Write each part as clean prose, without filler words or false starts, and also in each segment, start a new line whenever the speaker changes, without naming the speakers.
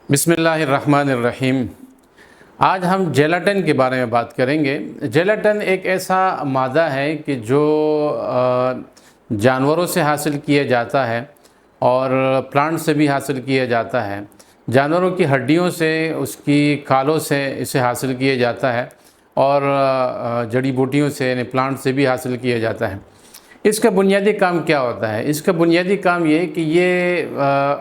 بسم اللہ الرحمن الرحیم۔ آج ہم جیلاٹن کے بارے میں بات کریں گے۔ جیلاٹن ایک ایسا مادہ ہے کہ جو جانوروں سے حاصل کیا جاتا ہے اور پلانٹ سے بھی حاصل کیا جاتا ہے۔ جانوروں کی ہڈیوں سے، اس کی کھالوں سے اسے حاصل کیا جاتا ہے اور جڑی بوٹیوں سے یعنی پلانٹ سے بھی حاصل کیا جاتا ہے۔ اس کا بنیادی کام کیا ہوتا ہے؟ اس کا بنیادی کام یہ ہے کہ یہ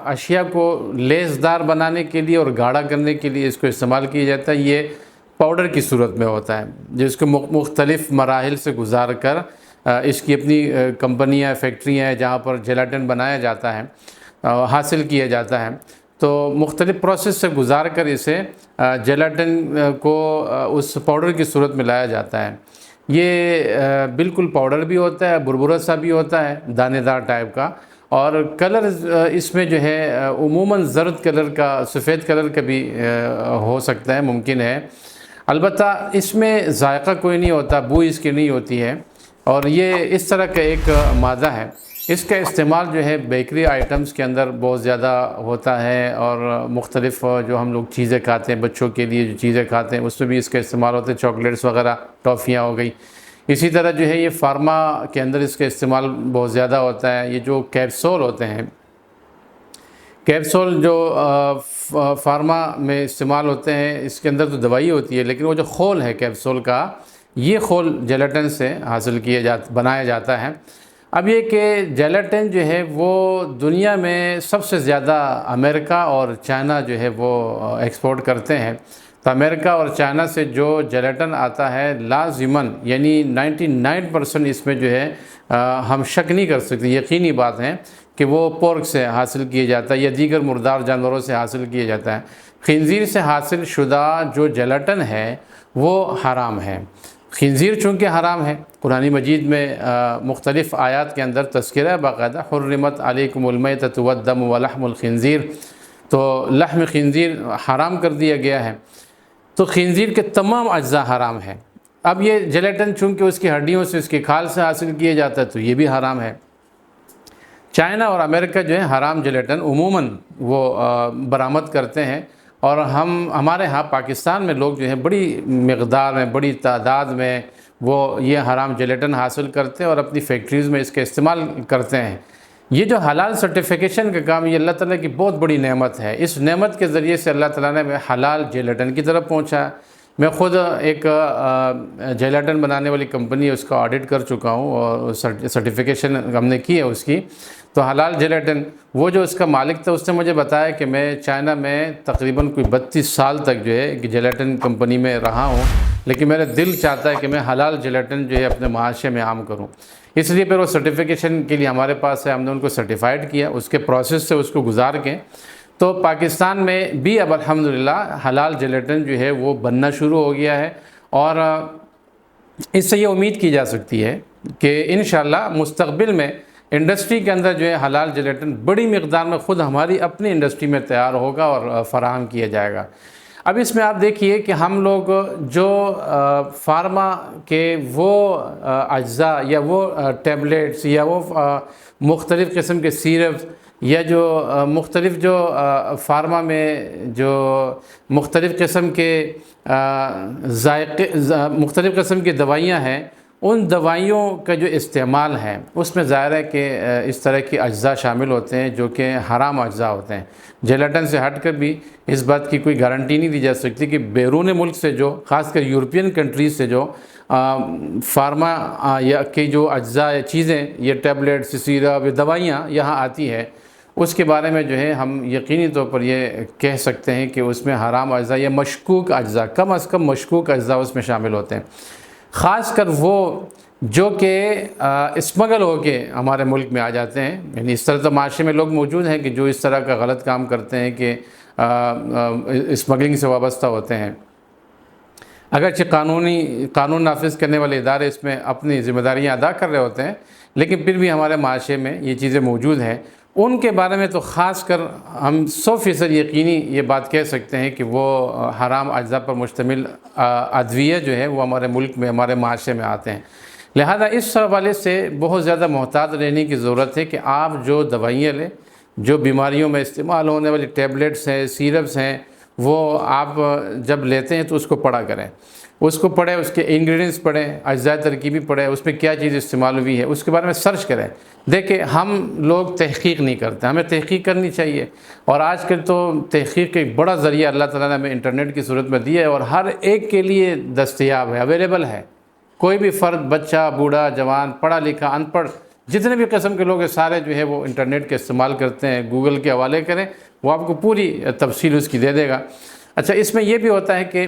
اشیاء کو لیسدار بنانے کے لیے اور گاڑھا کرنے کے لیے اس کو استعمال کیا جاتا ہے۔ یہ پاؤڈر کی صورت میں ہوتا ہے جس کو مختلف مراحل سے گزار کر اس کی اپنی کمپنیاں، فیکٹریاں ہیں جہاں پر جیلاٹن بنایا جاتا ہے، حاصل کیا جاتا ہے۔ تو مختلف پروسیس سے گزار کر اسے جیلاٹن کو اس پاؤڈر کی صورت میں لایا جاتا ہے۔ یہ بالکل پاؤڈر بھی ہوتا ہے، بربرا سا بھی ہوتا ہے، دانے دار ٹائپ کا، اور کلر اس میں جو ہے عموماً زرد کلر کا، سفید کلر کا بھی ہو سکتا ہے، ممکن ہے۔ البتہ اس میں ذائقہ کوئی نہیں ہوتا، بو اس کی نہیں ہوتی ہے، اور یہ اس طرح کا ایک مادہ ہے۔ اس کا استعمال جو ہے بیکری آئٹمز کے اندر بہت زیادہ ہوتا ہے، اور مختلف جو ہم لوگ چیزیں کھاتے ہیں، بچوں کے لیے جو چیزیں کھاتے ہیں اس میں بھی اس کا استعمال ہوتا ہے، چاکلیٹس وغیرہ، ٹافیاں ہو گئی۔ اسی طرح جو ہے یہ فارما کے اندر اس کا استعمال بہت زیادہ ہوتا ہے۔ یہ جو کیپسول ہوتے ہیں، کیپسول جو فارما میں استعمال ہوتے ہیں، اس کے اندر تو دوائی ہوتی ہے، لیکن وہ جو خول ہے کیپسول کا، یہ خول جیلاٹن سے حاصل بنایا جاتا ہے۔ اب یہ کہ جیلاٹن جو ہے وہ دنیا میں سب سے زیادہ امریکہ اور چائنا جو ہے وہ ایکسپورٹ کرتے ہیں۔ تو امریکہ اور چائنا سے جو جیلاٹن آتا ہے لازماً، یعنی 99% اس میں جو ہے ہم شک نہیں کر سکتے، یقینی بات ہے کہ وہ پورک سے حاصل کیا جاتا ہے یا دیگر مردار جانوروں سے حاصل کیا جاتا ہے۔ خنزیر سے حاصل شدہ جو جیلاٹن ہے وہ حرام ہے۔ خنزیر چونکہ حرام ہے، قرآن مجید میں مختلف آیات کے اندر تذکرہ ہے باقاعدہ، حرمت علیکم المیتۃ والدم ولحم الخنزیر، تو لحم خنزیر حرام کر دیا گیا ہے۔ تو خنزیر کے تمام اجزاء حرام ہیں۔ اب یہ جیلاٹن چونکہ اس کی ہڈیوں سے، اس کی کھال سے حاصل کیا جاتا ہے تو یہ بھی حرام ہے۔ چائنا اور امریکہ جو ہے حرام جیلاٹن عموماً وہ برآمد کرتے ہیں، اور ہمارے ہاں پاکستان میں لوگ جو ہیں بڑی مقدار میں، بڑی تعداد میں وہ یہ حرام جیلاٹن حاصل کرتے ہیں اور اپنی فیکٹریز میں اس کا استعمال کرتے ہیں۔ یہ جو حلال سرٹیفیکیشن کا کام، یہ اللہ تعالیٰ کی بہت بڑی نعمت ہے۔ اس نعمت کے ذریعے سے اللہ تعالیٰ نے حلال جیلاٹن کی طرف پہنچا۔ میں خود ایک جیلاٹن بنانے والی کمپنی اس کا آڈٹ کر چکا ہوں، اور سرٹیفیکیشن ہم نے کی ہے اس کی۔ تو حلال جیلاٹن، وہ جو اس کا مالک تھا اس نے مجھے بتایا کہ میں چائنا میں تقریباً کوئی 32 سال تک جو ہے کہ جیلاٹن کمپنی میں رہا ہوں، لیکن میرا دل چاہتا ہے کہ میں حلال جیلاٹن جو ہے اپنے معاشرے میں عام کروں۔ اس لیے پھر وہ سرٹیفیکیشن کے لیے ہمارے پاس ہے، ہم نے ان کو سرٹیفائڈ کیا، اس کے پروسیس سے اس کو گزار کے تو پاکستان میں بھی اب الحمدللہ حلال جیلاٹن جو ہے وہ بننا شروع ہو گیا ہے، اور اس سے یہ امید کی جا سکتی ہے کہ انشاءاللہ مستقبل میں انڈسٹری کے اندر جو ہے حلال جیلاٹن بڑی مقدار میں خود ہماری اپنی انڈسٹری میں تیار ہوگا اور فراہم کیا جائے گا۔ اب اس میں آپ دیکھیے کہ ہم لوگ جو فارما کے وہ اجزاء یا وہ ٹیبلیٹس یا وہ مختلف قسم کے سیرپ یا جو مختلف جو فارما میں جو مختلف قسم کے مختلف قسم کی دوائیاں ہیں، ان دوائیوں کا جو استعمال ہے اس میں ظاہر ہے کہ اس طرح کی اجزاء شامل ہوتے ہیں جو کہ حرام اجزاء ہوتے ہیں۔ جیلاٹن سے ہٹ کر بھی اس بات کی کوئی گارنٹی نہیں دی جا سکتی کہ بیرون ملک سے جو، خاص کر یورپین کنٹریز سے جو فارما یا کی جو اجزاء یا چیزیں، یہ ٹیبلیٹس، سیرپ، دوائیاں یہاں آتی ہے، اس کے بارے میں جو ہے ہم یقینی طور پر یہ کہہ سکتے ہیں کہ اس میں حرام اجزاء یا مشکوک اجزاء، کم از کم مشکوک اجزاء اس میں شامل ہوتے ہیں۔ خاص کر وہ جو کہ اسمگل ہو کے ہمارے ملک میں آ جاتے ہیں، یعنی اس طرح تو معاشرے میں لوگ موجود ہیں کہ جو اس طرح کا غلط کام کرتے ہیں کہ اسمگلنگ سے وابستہ ہوتے ہیں۔ اگرچہ قانون نافذ کرنے والے ادارے اس میں اپنی ذمہ داریاں ادا کر رہے ہوتے ہیں، لیکن پھر بھی ہمارے معاشرے میں یہ چیزیں موجود ہیں۔ ان کے بارے میں تو خاص کر ہم 100% یقینی یہ بات کہہ سکتے ہیں کہ وہ حرام اجزاء پر مشتمل ادویہ جو ہے وہ ہمارے ملک میں، ہمارے معاشرے میں آتے ہیں۔ لہذا اس حوالے سے بہت زیادہ محتاط رہنے کی ضرورت ہے کہ آپ جو دوائیاں لیں جو بیماریوں میں استعمال ہونے والی ٹیبلٹس ہیں، سیرپس ہیں، وہ آپ جب لیتے ہیں تو اس کو پڑھا کریں، اس کو پڑھیں، اس کے انگریڈینٹس پڑھیں، اجزاء ترکیبی پڑھیں، اس میں کیا چیز استعمال ہوئی ہے اس کے بارے میں سرچ کریں۔ دیکھیں ہم لوگ تحقیق نہیں کرتے، ہمیں تحقیق کرنی چاہیے، اور آج کل تو تحقیق کا ایک بڑا ذریعہ اللہ تعالیٰ نے ہمیں انٹرنیٹ کی صورت میں دیا ہے، اور ہر ایک کے لیے دستیاب ہے، اویلیبل ہے۔ کوئی بھی فرد، بچہ، بوڑھا، جوان، پڑھا لکھا، ان پڑھ، جتنے بھی قسم کے لوگ ہیں سارے جو ہے وہ انٹرنیٹ کا استعمال کرتے ہیں۔ گوگل کے حوالے کریں، وہ آپ کو پوری تفصیل اس کی دے دے گا۔ اچھا، اس میں یہ بھی ہوتا ہے کہ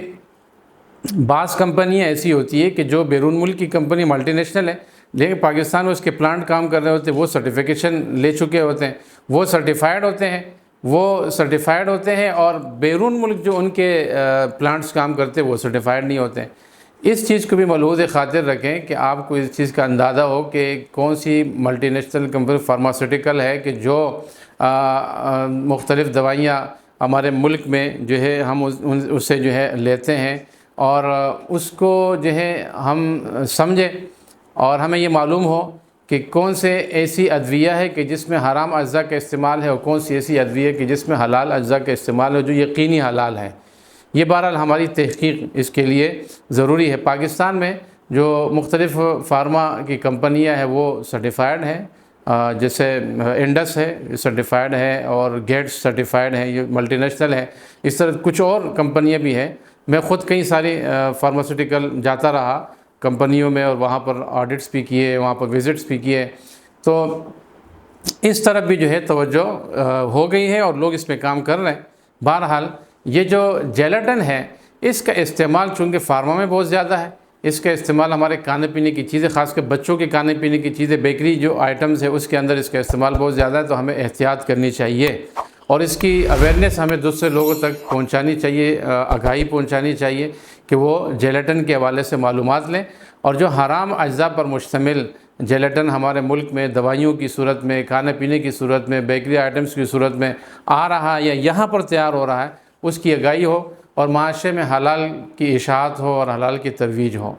بعض کمپنیاں ایسی ہوتی ہے کہ جو بیرون ملک کی کمپنی ملٹی نیشنل ہے، لیکن پاکستان میں اس کے پلانٹ کام کر رہے ہوتے ہیں، وہ سرٹیفیکیشن لے چکے ہوتے ہیں، وہ سرٹیفائیڈ ہوتے ہیں، اور بیرون ملک جو ان کے پلانٹس کام کرتے ہیں وہ سرٹیفائیڈ نہیں ہوتے ہیں۔ اس چیز کو بھی ملحوظ خاطر رکھیں کہ آپ کو اس چیز کا اندازہ ہو کہ کون سی ملٹی نیشنل کمپنی فارماسیوٹیکل ہے کہ جو مختلف دوائیاں ہمارے ملک میں جو ہے ہم اسے جو ہے لیتے ہیں، اور اس کو جو ہے ہم سمجھیں، اور ہمیں یہ معلوم ہو کہ کون سے ایسی ادویہ ہے کہ جس میں حرام اجزاء کا استعمال ہے، اور کون سی ایسی ادویہ ہے کہ جس میں حلال اجزاء کا استعمال ہے جو یقینی حلال ہے۔ یہ بہرحال ہماری تحقیق اس کے لیے ضروری ہے۔ پاکستان میں جو مختلف فارما کی کمپنیاں ہیں وہ سرٹیفائیڈ ہیں، جیسے انڈس ہے سرٹیفائیڈ ہے، اور گیٹس سرٹیفائیڈ ہے، یہ ملٹی نیشنل ہے۔ اس طرح کچھ اور کمپنیاں بھی ہیں۔ میں خود کئی ساری فارماسیوٹیکل جاتا رہا کمپنیوں میں، اور وہاں پر آڈٹس بھی کیے، وہاں پر وزٹس بھی کیے، تو اس طرف بھی جو ہے توجہ ہو گئی ہے، اور لوگ اس میں کام کر رہے ہیں۔ بہرحال یہ جو جیلاٹن ہے، اس کا استعمال چونکہ فارما میں بہت زیادہ ہے، اس کا استعمال ہمارے کھانے پینے کی چیزیں، خاص کر بچوں کے کھانے پینے کی چیزیں، بیکری جو آئٹمز ہے اس کے اندر اس کا استعمال بہت زیادہ ہے، تو ہمیں احتیاط کرنی چاہیے، اور اس کی اویئرنیس ہمیں دوسرے لوگوں تک پہنچانی چاہیے، آگاہی پہنچانی چاہیے کہ وہ جیلاٹن کے حوالے سے معلومات لیں، اور جو حرام اجزاء پر مشتمل جیلاٹن ہمارے ملک میں دوائیوں کی صورت میں، کھانے پینے کی صورت میں، بیکری آئٹمز کی صورت میں آ رہا ہے یا یہاں پر تیار ہو رہا ہے، اس کی آگاہی ہو، اور معاشرے میں حلال کی اشاعت ہو اور حلال کی ترویج ہو۔